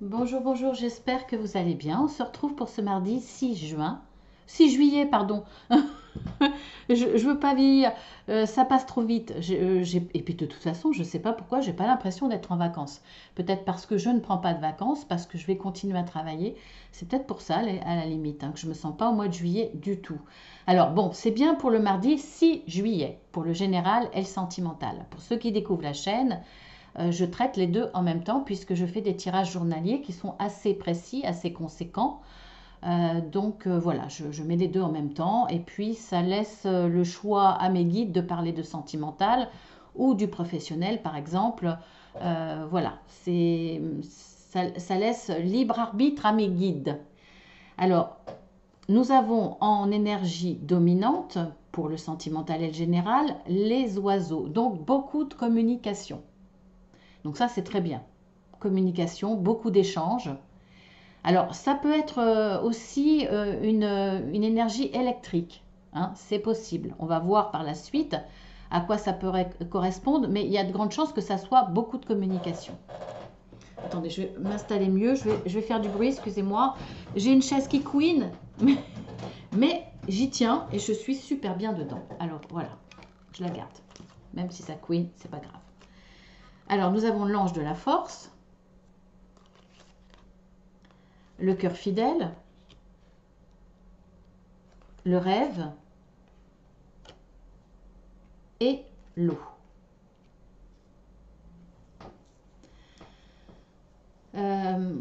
Bonjour, bonjour, j'espère que vous allez bien. On se retrouve pour ce mardi 6 juin. 6 juillet, pardon. Je veux pas vieillir, ça passe trop vite. Et puis de toute façon, je ne sais pas pourquoi, j'ai pas l'impression d'être en vacances. Peut-être parce que je ne prends pas de vacances, parce que je vais continuer à travailler. C'est peut-être pour ça, à la limite, que je me sens pas au mois de juillet du tout. Alors bon, c'est bien pour le mardi 6 juillet, pour le général et le sentimental. Pour ceux qui découvrent la chaîne, je traite les deux en même temps puisque je fais des tirages journaliers qui sont assez précis, assez conséquents. Voilà, je mets les deux en même temps et puis ça laisse le choix à mes guides de parler de sentimental ou du professionnel par exemple. Voilà, ça laisse libre arbitre à mes guides. Alors, nous avons en énergie dominante, pour le sentimental et le général, les oiseaux, donc beaucoup de communication. Donc ça, c'est très bien. Communication, beaucoup d'échanges. Alors, ça peut être aussi une énergie électrique, hein, c'est possible. On va voir par la suite à quoi ça pourrait correspondre, mais il y a de grandes chances que ça soit beaucoup de communication. Attendez, je vais m'installer mieux, je vais faire du bruit, excusez-moi. J'ai une chaise qui couine, mais j'y tiens et je suis super bien dedans. Alors voilà, je la garde. Même si ça couine, c'est pas grave. Alors, nous avons l'ange de la force, le cœur fidèle, le rêve et l'eau. Euh,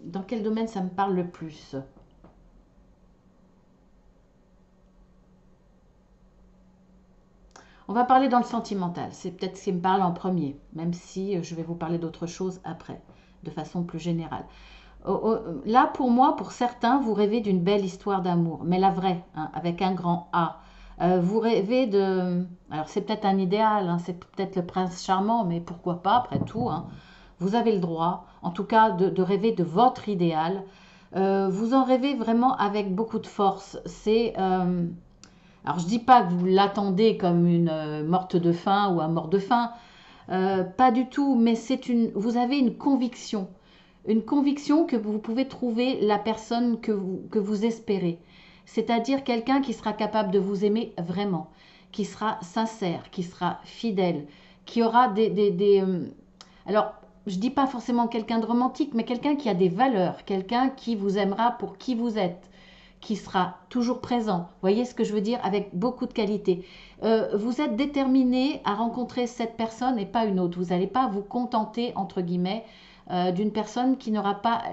dans quel domaine ça me parle le plus? On va parler dans le sentimental. C'est peut-être ce qui me parle en premier, même si je vais vous parler d'autre chose après, de façon plus générale. Là, pour moi, pour certains, vous rêvez d'une belle histoire d'amour, mais la vraie, hein, avec un grand A. Vous rêvez de... Alors, c'est peut-être un idéal, hein, c'est peut-être le prince charmant, mais pourquoi pas, après tout, hein. Vous avez le droit, en tout cas, de rêver de votre idéal. Vous en rêvez vraiment avec beaucoup de force. Alors, je dis pas que vous l'attendez comme une morte de faim ou un mort de faim, pas du tout, mais vous avez une conviction que vous pouvez trouver la personne que vous espérez. C'est-à-dire quelqu'un qui sera capable de vous aimer vraiment, qui sera sincère, qui sera fidèle, qui aura alors, je ne dis pas forcément quelqu'un de romantique, mais quelqu'un qui a des valeurs, quelqu'un qui vous aimera pour qui vous êtes, qui sera toujours présent. Vous voyez ce que je veux dire? Avec beaucoup de qualité. Vous êtes déterminé à rencontrer cette personne et pas une autre. Vous n'allez pas vous contenter, entre guillemets, d'une personne qui n'aura pas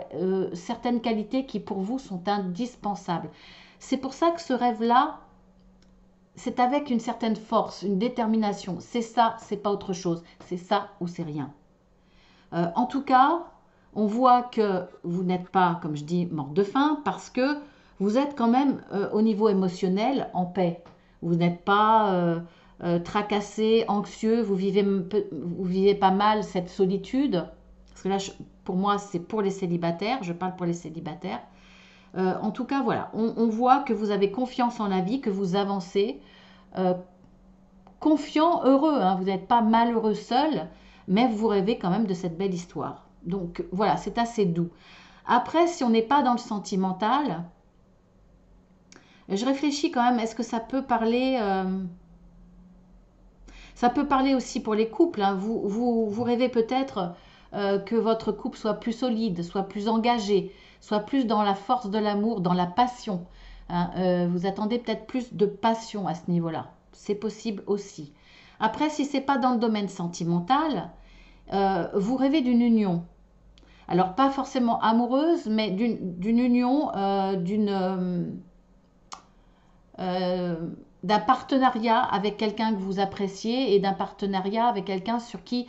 certaines qualités qui pour vous sont indispensables. C'est pour ça que ce rêve-là, c'est avec une certaine force, une détermination. C'est ça, c'est pas autre chose. C'est ça ou c'est rien. En tout cas, on voit que vous n'êtes pas, comme je dis, mort de faim parce que vous êtes quand même au niveau émotionnel en paix. Vous n'êtes pas tracassé, anxieux, vous vivez pas mal cette solitude. Parce que là, pour moi, c'est pour les célibataires, je parle pour les célibataires. En tout cas, voilà, on voit que vous avez confiance en la vie, que vous avancez, euh, confiant, heureux, hein. Vous n'êtes pas malheureux seul, mais vous rêvez quand même de cette belle histoire. Donc voilà, c'est assez doux. Après, si on n'est pas dans le sentimental, je réfléchis quand même, est-ce que ça peut parler... ça peut parler aussi pour les couples, hein. Vous rêvez peut-être que votre couple soit plus solide, soit plus engagé, soit plus dans la force de l'amour, dans la passion, hein. Vous attendez peut-être plus de passion à ce niveau-là. C'est possible aussi. Après, si c'est pas dans le domaine sentimental, vous rêvez d'une union. Alors, pas forcément amoureuse, mais d'une union, euh, d'un partenariat avec quelqu'un que vous appréciez et d'un partenariat avec quelqu'un sur qui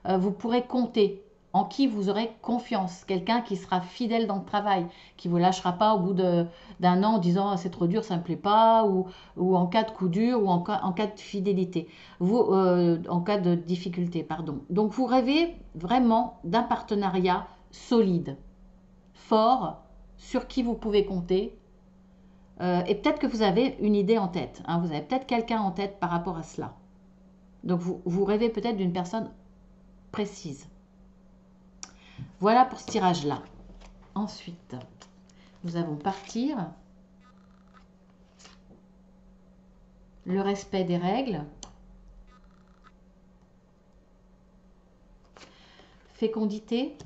vous pourrez compter, en qui vous aurez confiance, quelqu'un qui sera fidèle dans le travail, qui ne vous lâchera pas au bout d'un an en disant ah, c'est trop dur, ça ne me plaît pas, ou en cas de coup dur, ou en cas de fidélité, en cas de difficulté, pardon. Donc vous rêvez vraiment d'un partenariat solide, fort, sur qui vous pouvez compter, et peut-être que vous avez une idée en tête, hein, vous avez peut-être quelqu'un en tête par rapport à cela. Donc vous rêvez peut-être d'une personne précise. Voilà pour ce tirage-là. Ensuite, nous allons partir. Le respect des règles. Fécondité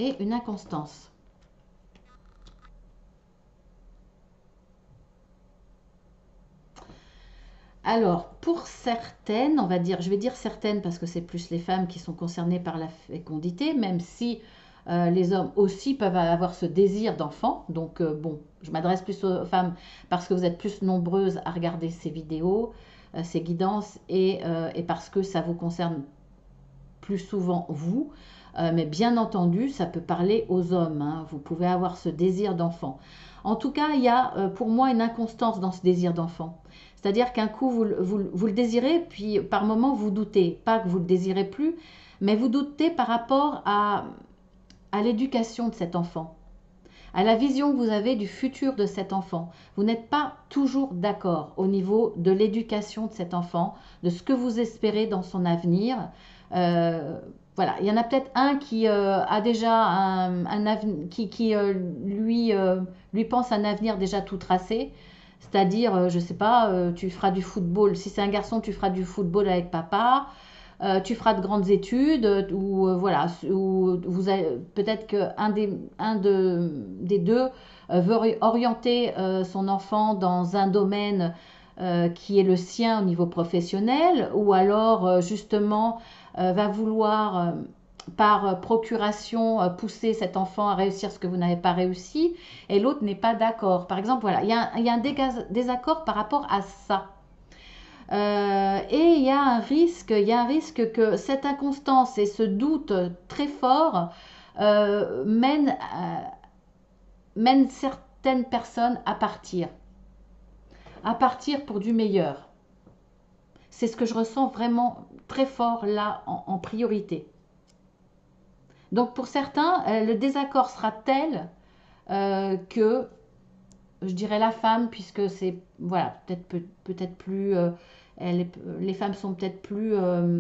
et une inconstance. Alors, pour certaines, on va dire, je vais dire certaines parce que c'est plus les femmes qui sont concernées par la fécondité, même si les hommes aussi peuvent avoir ce désir d'enfant. Donc, bon, je m'adresse plus aux femmes parce que vous êtes plus nombreuses à regarder ces vidéos, ces guidances, et parce que ça vous concerne plus souvent vous. Mais bien entendu, ça peut parler aux hommes, hein. Vous pouvez avoir ce désir d'enfant. En tout cas, il y a pour moi une inconstance dans ce désir d'enfant. C'est-à-dire qu'un coup, vous le désirez, puis par moment, vous doutez. Pas que vous ne le désirez plus, mais vous doutez par rapport à l'éducation de cet enfant, à la vision que vous avez du futur de cet enfant. Vous n'êtes pas toujours d'accord au niveau de l'éducation de cet enfant, de ce que vous espérez dans son avenir. Voilà, il y en a peut-être un qui a déjà un avenir, qui lui pense un avenir déjà tout tracé. C'est-à-dire, je ne sais pas, tu feras du football. Si c'est un garçon, tu feras du football avec papa. Tu feras de grandes études, ou voilà, ou peut-être qu'un des deux veut orienter son enfant dans un domaine qui est le sien au niveau professionnel, ou alors justement va vouloir par procuration pousser cet enfant à réussir ce que vous n'avez pas réussi, et l'autre n'est pas d'accord. Par exemple, voilà, il y a un désaccord par rapport à ça. Et il y a un risque que cette inconstance et ce doute très fort mènent certaines personnes à partir pour du meilleur. C'est ce que je ressens vraiment très fort là en priorité. Donc pour certains, le désaccord sera tel que, je dirais la femme, puisque c'est, voilà, peut-être plus... les femmes sont peut-être plus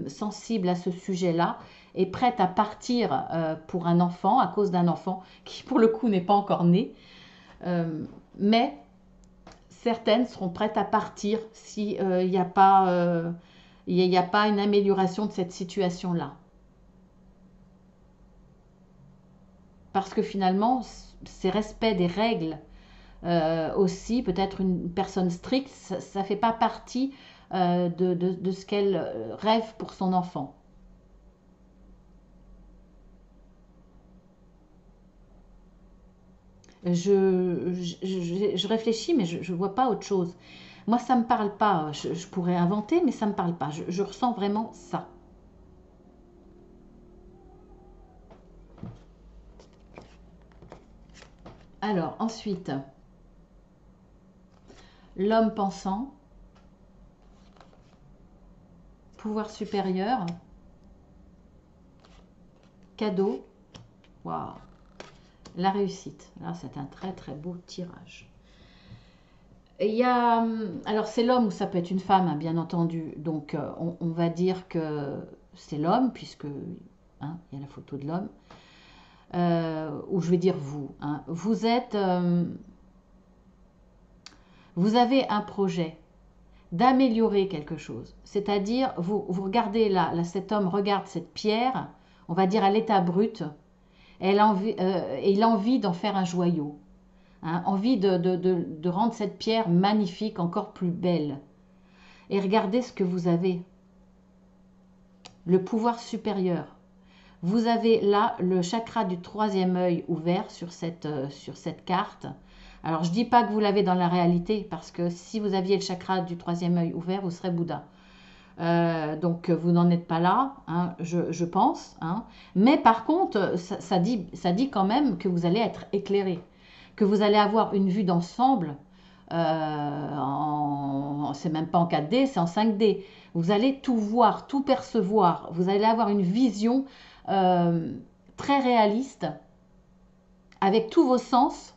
sensibles à ce sujet-là et prêtes à partir pour un enfant, à cause d'un enfant qui pour le coup n'est pas encore né. Mais certaines seront prêtes à partir s'il n'y a pas une amélioration de cette situation-là. Parce que finalement, ces respects des règles aussi, peut-être une personne stricte, ça ne fait pas partie de ce qu'elle rêve pour son enfant. Je réfléchis, mais je ne vois pas autre chose. Moi, ça ne me parle pas. Je pourrais inventer, mais ça ne me parle pas. Je ressens vraiment ça. Alors, ensuite, l'homme pensant, pouvoir supérieur, cadeau, waouh, la réussite. Là, c'est un très très beau tirage. Il y a, alors c'est l'homme ou ça peut être une femme, hein, bien entendu. Donc, on va dire que c'est l'homme, puisque hein, il y a la photo de l'homme. Ou je vais dire vous. Hein. Vous avez un projet d'améliorer quelque chose. C'est-à-dire, vous regardez là, cet homme regarde cette pierre, on va dire à l'état brut, et il a envie d'en faire un joyau. Hein, envie de rendre cette pierre magnifique, encore plus belle. Et regardez ce que vous avez. Le pouvoir supérieur. Vous avez là le chakra du troisième œil ouvert sur cette carte. Alors, je ne dis pas que vous l'avez dans la réalité, parce que si vous aviez le chakra du troisième œil ouvert, vous serez Bouddha. Donc, vous n'en êtes pas là, hein, je pense. Hein. Mais par contre, ça dit quand même que vous allez être éclairé, que vous allez avoir une vue d'ensemble. C'est même pas en 4D, c'est en 5D. Vous allez tout voir, tout percevoir. Vous allez avoir une vision très réaliste, avec tous vos sens,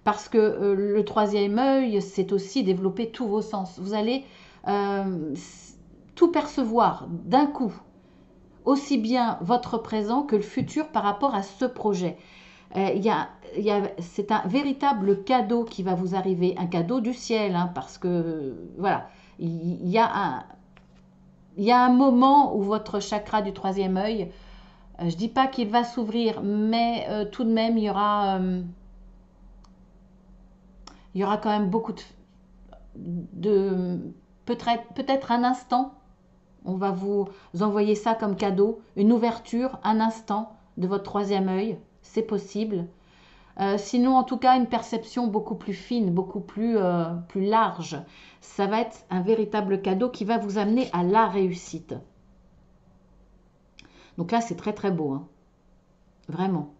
parce que le troisième œil, c'est aussi développer tous vos sens. Vous allez tout percevoir d'un coup. aussi bien votre présent que le futur par rapport à ce projet. C'est un véritable cadeau qui va vous arriver, un cadeau du ciel, hein, parce que voilà, il y a un moment où votre chakra du troisième œil, je dis pas qu'il va s'ouvrir, mais tout de même il y aura quand même beaucoup de peut-être un instant. On va vous envoyer ça comme cadeau, une ouverture, un instant de votre troisième œil, c'est possible. Sinon, en tout cas, une perception beaucoup plus fine, beaucoup plus large. Ça va être un véritable cadeau qui va vous amener à la réussite. Donc là, c'est très très beau, hein. Vraiment.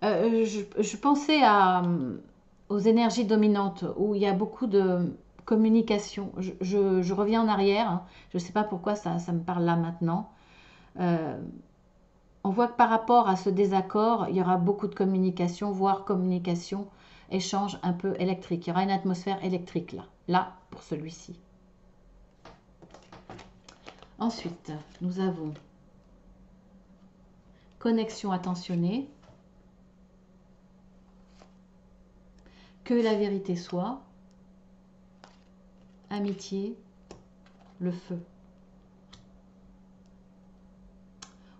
Je pensais aux énergies dominantes où il y a beaucoup de communication. Je reviens en arrière, hein. Je ne sais pas pourquoi ça me parle là maintenant. Euh, on voit que par rapport à ce désaccord, il y aura beaucoup de communication, voire communication, échange un peu électrique. Il y aura une atmosphère électrique là pour celui-ci. Ensuite, nous avons connexion attentionnée, que la vérité soit, amitié, le feu.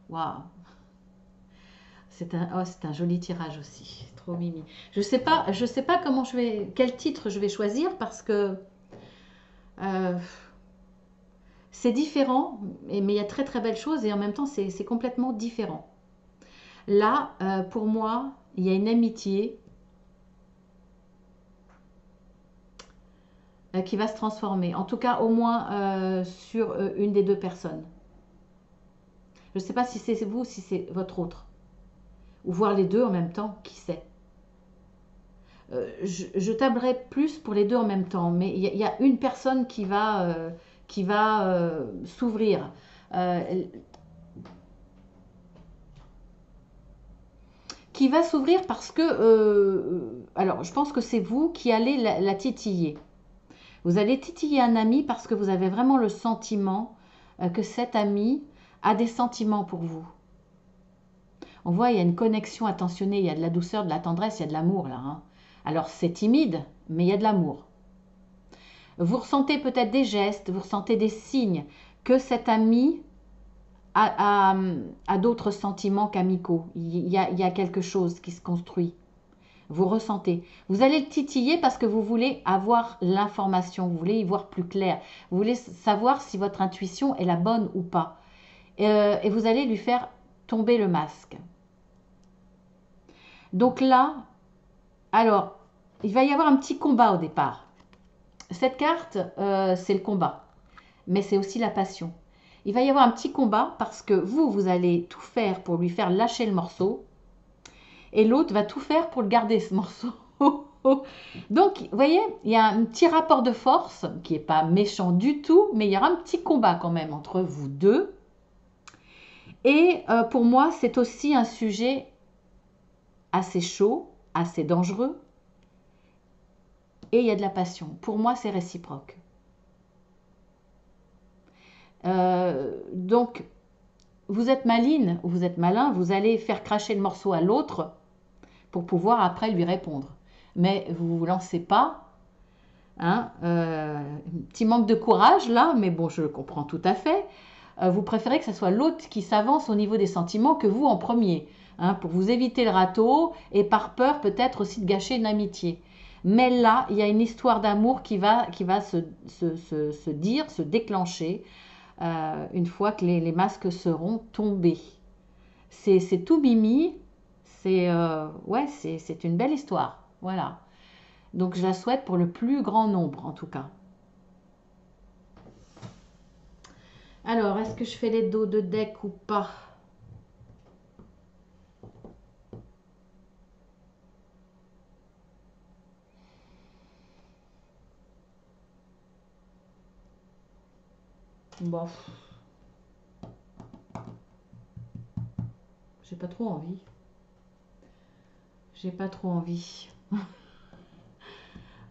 Waouh! C'est un joli tirage aussi, trop mimi. Je sais pas comment quel titre je vais choisir parce que c'est différent, mais il y a très très belles choses et en même temps c'est complètement différent. Là, pour moi, il y a une amitié qui va se transformer. En tout cas, au moins sur une des deux personnes. Je ne sais pas si c'est vous, si c'est votre autre. Ou voir les deux en même temps, qui sait. Je tablerai plus pour les deux en même temps, mais il y a une personne qui va s'ouvrir. Qui va s'ouvrir parce que, alors je pense que c'est vous qui allez la titiller. Vous allez titiller un ami parce que vous avez vraiment le sentiment que cet ami a des sentiments pour vous. On voit, il y a une connexion attentionnée, il y a de la douceur, de la tendresse, il y a de l'amour là, hein. Alors c'est timide, mais il y a de l'amour. Vous ressentez peut-être des gestes, vous ressentez des signes que cet ami a d'autres sentiments qu'amicaux. Il y a quelque chose qui se construit. Vous ressentez. Vous allez le titiller parce que vous voulez avoir l'information, vous voulez y voir plus clair. Vous voulez savoir si votre intuition est la bonne ou pas. Et vous allez lui faire tomber le masque. Donc là, alors, il va y avoir un petit combat au départ. Cette carte, c'est le combat, mais c'est aussi la passion. Il va y avoir un petit combat parce que vous allez tout faire pour lui faire lâcher le morceau et l'autre va tout faire pour le garder, ce morceau. Donc, vous voyez, il y a un petit rapport de force qui n'est pas méchant du tout, mais il y aura un petit combat quand même entre vous deux. Et pour moi, c'est aussi un sujet assez chaud, assez dangereux. Et il y a de la passion. Pour moi, c'est réciproque. Donc, vous êtes maline ou vous êtes malin, vous allez faire cracher le morceau à l'autre pour pouvoir après lui répondre. Mais vous ne vous lancez pas. Hein, un petit manque de courage là, mais bon, je le comprends tout à fait. Vous préférez que ce soit l'autre qui s'avance au niveau des sentiments que vous en premier, hein, pour vous éviter le râteau et par peur peut-être aussi de gâcher une amitié. Mais là, il y a une histoire d'amour qui va se déclencher une fois que les masques seront tombés. C'est tout mimi, ouais, c'est une belle histoire. Voilà. Donc je la souhaite pour le plus grand nombre en tout cas. Alors, est-ce que je fais les dos de deck ou pas? Bon, j'ai pas trop envie. J'ai pas trop envie.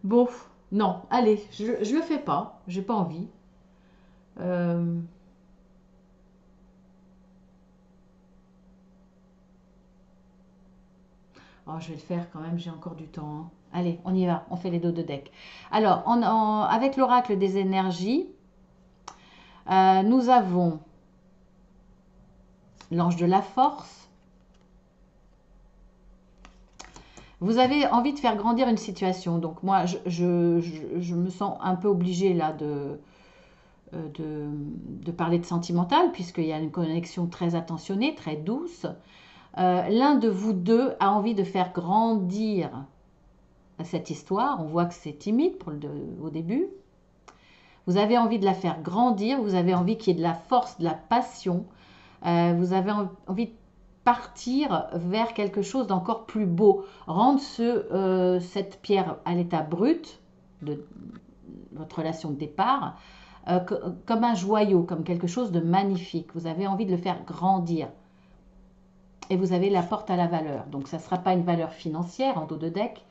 Bon, non, allez, je le fais pas. J'ai pas envie. Euh, Oh, je vais le faire quand même, j'ai encore du temps, hein. Allez, on y va, on fait les dos de deck. Alors, avec l'oracle des énergies, nous avons l'ange de la force. Vous avez envie de faire grandir une situation. Donc moi, je me sens un peu obligée là de parler de sentimental, puisqu'il y a une connexion très attentionnée, très douce. L'un de vous deux a envie de faire grandir cette histoire. On voit que c'est timide au début. Vous avez envie de la faire grandir, vous avez envie qu'il y ait de la force, de la passion. Vous avez envie de partir vers quelque chose d'encore plus beau. Rendre cette pierre à l'état brut de votre relation de départ comme un joyau, comme quelque chose de magnifique. Vous avez envie de le faire grandir. Et vous avez la porte à la valeur. Donc ça ne sera pas une valeur financière en dos de deck,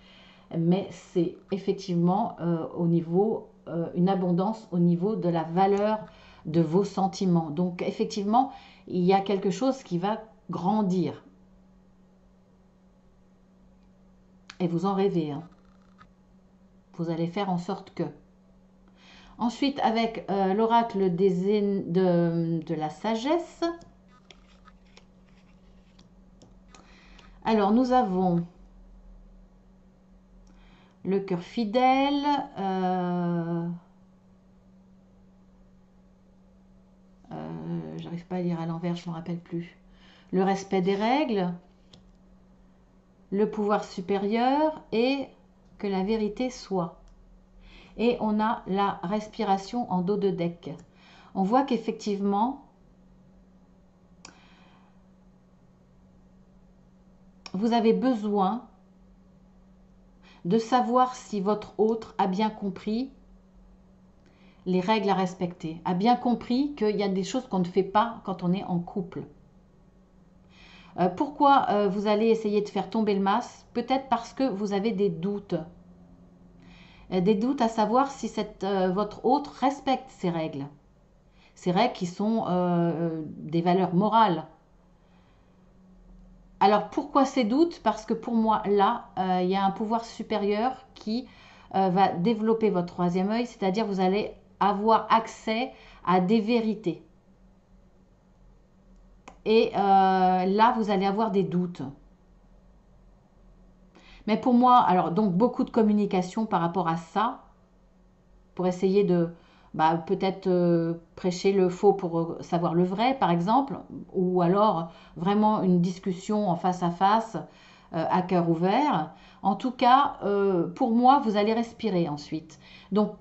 mais c'est effectivement une abondance au niveau de la valeur de vos sentiments. Donc effectivement, il y a quelque chose qui va grandir. Et vous en rêvez, hein. Vous allez faire en sorte que. Ensuite, avec l'oracle de la sagesse, alors nous avons le cœur fidèle, j'arrive pas à lire à l'envers, je ne me rappelle plus. Le respect des règles, le pouvoir supérieur et que la vérité soit. Et on a la respiration en dos de deck. On voit qu'effectivement, vous avez besoin de savoir si votre autre a bien compris les règles à respecter, a bien compris qu'il y a des choses qu'on ne fait pas quand on est en couple. Pourquoi vous allez essayer de faire tomber le masque? Peut-être parce que vous avez des doutes. Des doutes à savoir si votre autre respecte ces règles. Ces règles qui sont des valeurs morales. Alors pourquoi ces doutes? Parce que pour moi, là, il y a un pouvoir supérieur qui va développer votre troisième œil, c'est-à-dire vous allez avoir accès à des vérités. Et là, vous allez avoir des doutes. Mais pour moi, alors donc beaucoup de communication par rapport à ça, pour essayer de peut-être prêcher le faux pour savoir le vrai, par exemple, ou alors vraiment une discussion en face à face, à cœur ouvert. En tout cas, pour moi, vous allez respirer ensuite. Donc,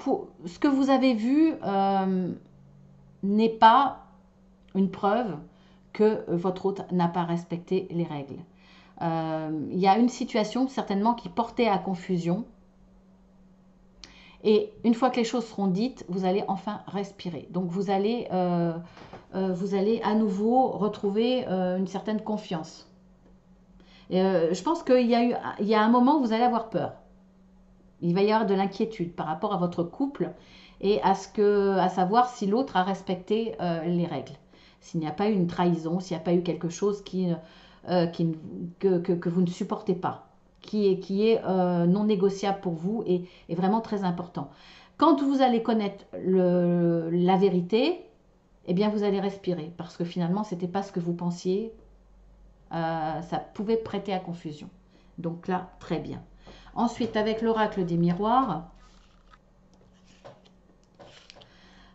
ce que vous avez vu n'est pas une preuve que votre hôte n'a pas respecté les règles. Il y a une situation certainement qui portait à confusion. Et une fois que les choses seront dites, vous allez enfin respirer. Donc vous allez à nouveau retrouver une certaine confiance. Et, je pense qu'il y a un moment où vous allez avoir peur. Il va y avoir de l'inquiétude par rapport à votre couple et à savoir si l'autre a respecté les règles. S'il n'y a pas eu une trahison, s'il n'y a pas eu quelque chose que vous ne supportez pas, qui est non négociable pour vous et vraiment très important. Quand vous allez connaître la vérité, eh bien vous allez respirer parce que finalement ce n'était pas ce que vous pensiez, ça pouvait prêter à confusion. Donc là, très bien. Ensuite, avec l'oracle des miroirs,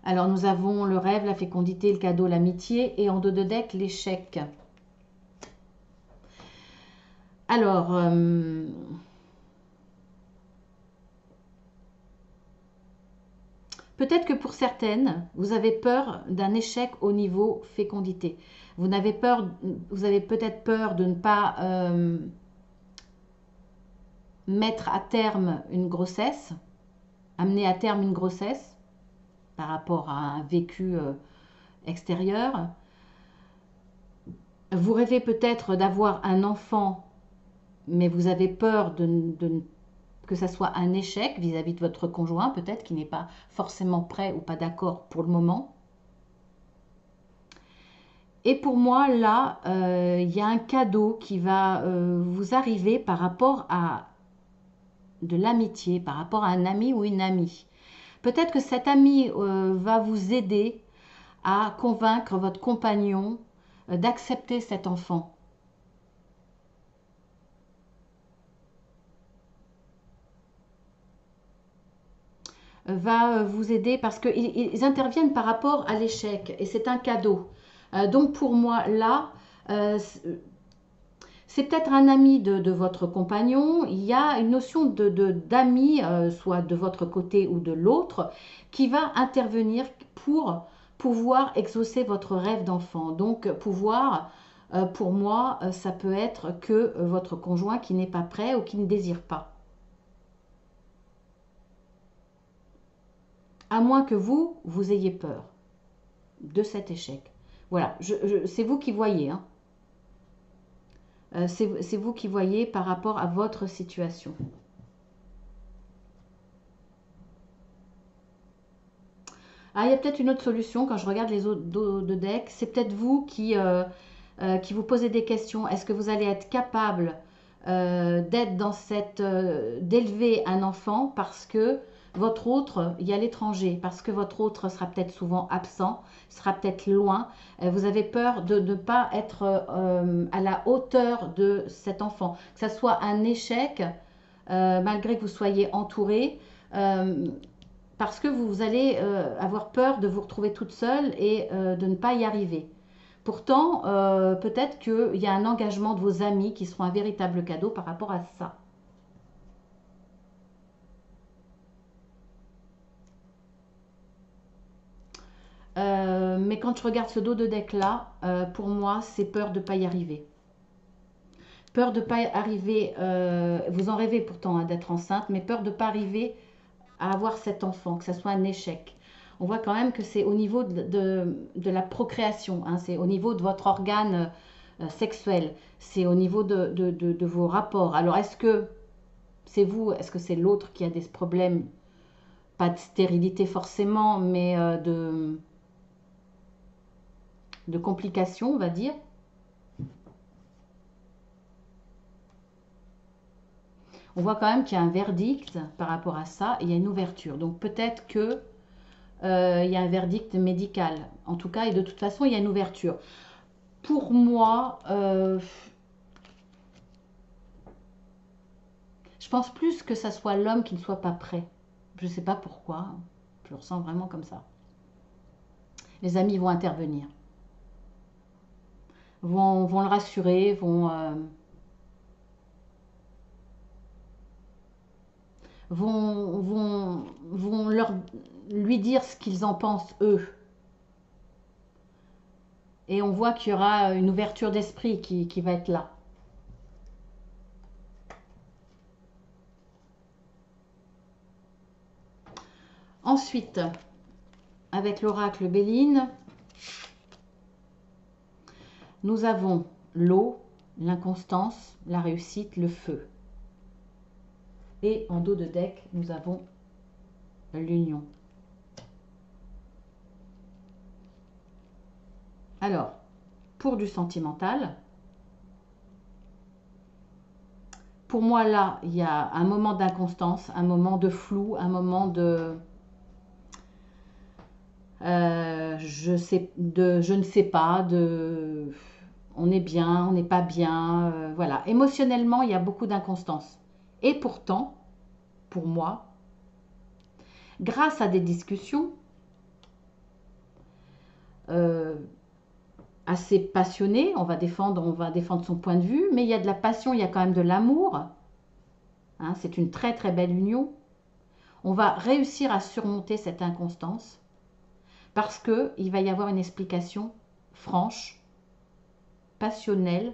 alors nous avons le rêve, la fécondité, le cadeau, l'amitié et en dos de deck, l'échec. Alors, peut-être que pour certaines, vous avez peur d'un échec au niveau fécondité. Vous avez peut-être peur de ne pas mettre à terme une grossesse, amener à terme une grossesse par rapport à un vécu extérieur. Vous rêvez peut-être d'avoir un enfant, mais vous avez peur que ça soit un échec vis-à-vis de votre conjoint, peut-être qui n'est pas forcément prêt ou pas d'accord pour le moment. Et pour moi, là, il y a un cadeau qui va vous arriver par rapport à de l'amitié, par rapport à un ami ou une amie. Peut-être que cet ami va vous aider à convaincre votre compagnon d'accepter cet enfant. Va vous aider parce qu'ils interviennent par rapport à l'échec et c'est un cadeau. Donc pour moi, là, euh, c'est peut-être un ami de votre compagnon. Il y a une notion d'ami, soit de votre côté ou de l'autre, qui va intervenir pour pouvoir exaucer votre rêve d'enfant. Donc pouvoir, pour moi, ça peut être que votre conjoint qui n'est pas prêt ou qui ne désire pas. À moins que vous, vous ayez peur de cet échec. Voilà, c'est vous qui voyez. Hein. C'est vous qui voyez par rapport à votre situation. Ah, il y a peut-être une autre solution quand je regarde les autres dos de deck. C'est peut-être vous qui vous posez des questions. Est-ce que vous allez être capable d'être dans d'élever un enfant parce que votre autre y a l'étranger, parce que votre autre sera peut-être souvent absent, sera peut-être loin. Vous avez peur de ne pas être à la hauteur de cet enfant, que ça soit un échec malgré que vous soyez entouré. Parce que vous allez avoir peur de vous retrouver toute seule et de ne pas y arriver. Pourtant, peut-être qu'il y a un engagement de vos amis qui seront un véritable cadeau par rapport à ça. Mais quand je regarde ce dos de deck là, pour moi, c'est peur de ne pas y arriver. Peur de ne pas y arriver, vous en rêvez pourtant hein, d'être enceinte, mais peur de ne pas arriver à avoir cet enfant, que ce soit un échec. On voit quand même que c'est au niveau de la procréation, hein, c'est au niveau de votre organe sexuel, c'est au niveau de vos rapports. Alors est-ce que c'est vous, est-ce que c'est l'autre qui a des problèmes, pas de stérilité forcément, mais de complications, on va dire. On voit quand même qu'il y a un verdict par rapport à ça et il y a une ouverture. Donc peut-être que il y a un verdict médical, en tout cas, et de toute façon, il y a une ouverture. Pour moi, je pense plus que ça soit l'homme qui ne soit pas prêt. Je ne sais pas pourquoi, je le ressens vraiment comme ça. Les amis vont intervenir, vont le rassurer, vont lui dire ce qu'ils en pensent eux. Et on voit qu'il y aura une ouverture d'esprit qui va être là. Ensuite, avec l'oracle Béline, nous avons l'eau, l'inconstance, la réussite, le feu. Et en dos de deck, nous avons l'union. Alors, pour du sentimental, pour moi là, il y a un moment d'inconstance, un moment de flou, un moment de... je ne sais pas, on est bien, on n'est pas bien, voilà. Émotionnellement, il y a beaucoup d'inconstance. Et pourtant, pour moi, grâce à des discussions assez passionnées, on va défendre son point de vue, mais il y a de la passion, il y a quand même de l'amour. Hein, c'est une très très belle union. On va réussir à surmonter cette inconstance parce qu'il va y avoir une explication franche, passionnelle.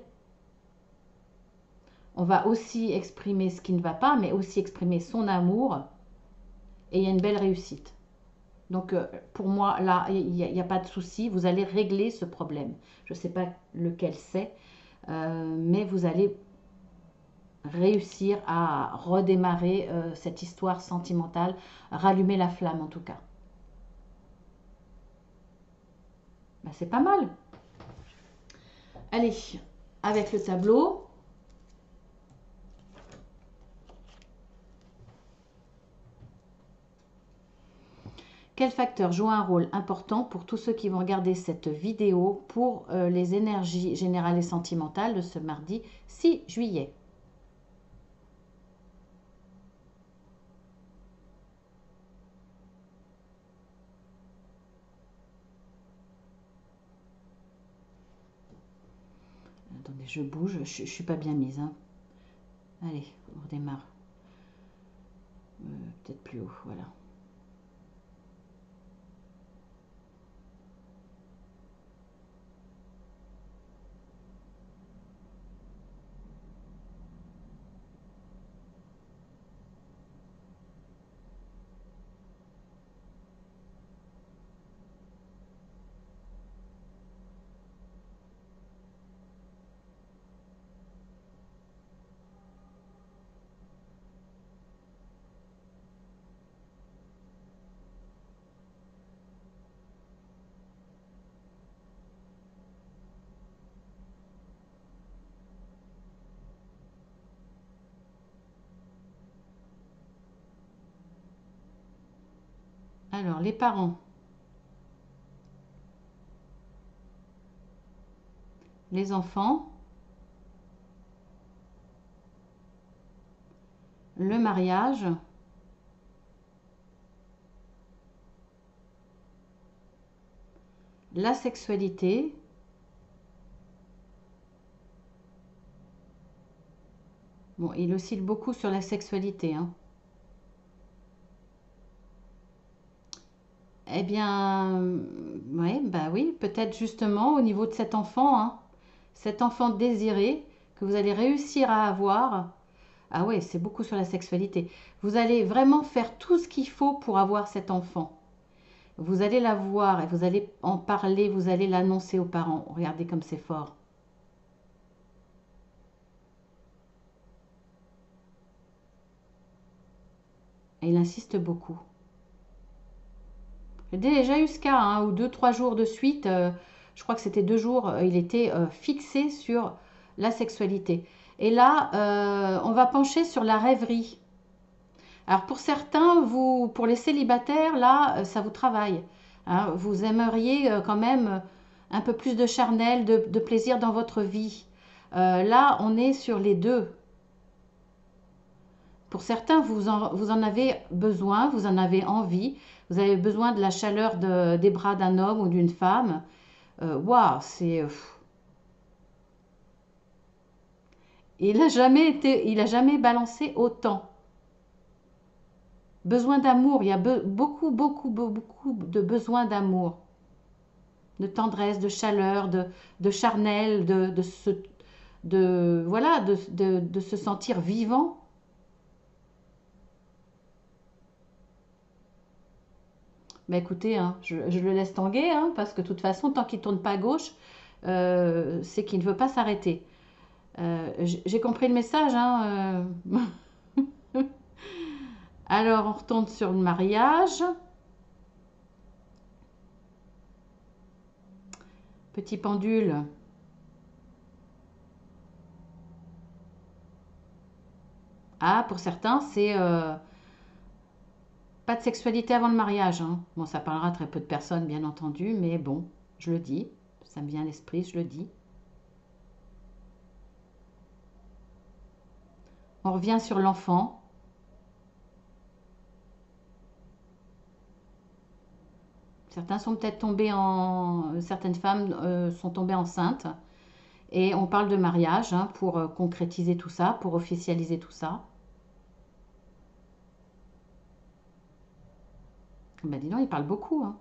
On va aussi exprimer ce qui ne va pas, mais aussi exprimer son amour. Et il y a une belle réussite. Donc pour moi, là, il n'y a pas de souci. Vous allez régler ce problème. Je ne sais pas lequel c'est, mais vous allez réussir à redémarrer cette histoire sentimentale, rallumer la flamme en tout cas. Ben, c'est pas mal. Allez, avec le tableau. Quel facteur joue un rôle important pour tous ceux qui vont regarder cette vidéo pour les énergies générales et sentimentales de ce mardi 6 juillet? Attendez, je bouge, je ne suis pas bien mise. Hein. Allez, on redémarre. Peut-être plus haut, voilà. Alors, les parents, les enfants, le mariage, la sexualité, bon, il oscille beaucoup sur la sexualité, hein. Eh bien, ouais, bah oui, peut-être justement au niveau de cet enfant, hein, cet enfant désiré que vous allez réussir à avoir. Ah ouais, c'est beaucoup sur la sexualité. Vous allez vraiment faire tout ce qu'il faut pour avoir cet enfant. Vous allez l'avoir et vous allez en parler, vous allez l'annoncer aux parents. Regardez comme c'est fort. Et il insiste beaucoup. J'ai déjà eu ce cas, hein, où 2, 3 jours de suite, je crois que c'était 2 jours, il était fixé sur la sexualité. Et là, on va pencher sur la rêverie. Alors pour certains, vous, pour les célibataires, là, ça vous travaille. Hein. Vous aimeriez quand même un peu plus de charnel, de plaisir dans votre vie. Là, on est sur les deux. Pour certains, vous en avez besoin, vous en avez envie, vous avez besoin de la chaleur des bras d'un homme ou d'une femme. Waouh, c'est. Il a jamais balancé autant. Besoin d'amour, il y a beaucoup, beaucoup, beaucoup de besoin d'amour, de tendresse, de chaleur, de charnel, voilà, de se sentir vivant. Bah écoutez, hein, je le laisse tanguer, hein, parce que de toute façon, tant qu'il ne tourne pas à gauche, c'est qu'il ne veut pas s'arrêter. J'ai compris le message. Hein, Alors, on retourne sur le mariage. Petit pendule. Ah, pour certains, c'est pas de sexualité avant le mariage. Hein. Bon, ça parlera à très peu de personnes, bien entendu, mais bon, je le dis. Ça me vient à l'esprit, je le dis. On revient sur l'enfant. Certains sont peut-être tombés en... Certaines femmes sont tombées enceintes. Et on parle de mariage, hein, pour concrétiser tout ça, pour officialiser tout ça. Ben dis donc, il parle beaucoup. Hein.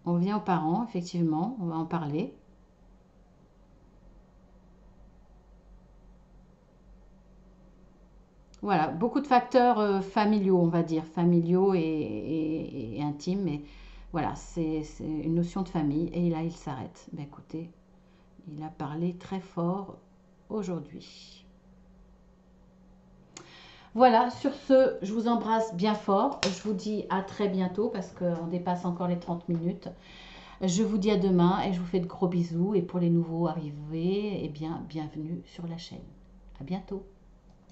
On revient aux parents, effectivement, on va en parler. Voilà, beaucoup de facteurs familiaux, on va dire, familiaux et intimes, mais voilà, c'est une notion de famille, et là, il s'arrête. Ben écoutez, il a parlé très fort aujourd'hui. Voilà, sur ce, je vous embrasse bien fort. Je vous dis à très bientôt parce qu'on dépasse encore les 30 minutes. Je vous dis à demain et je vous fais de gros bisous. Et pour les nouveaux arrivés, eh bien, bienvenue sur la chaîne. À bientôt.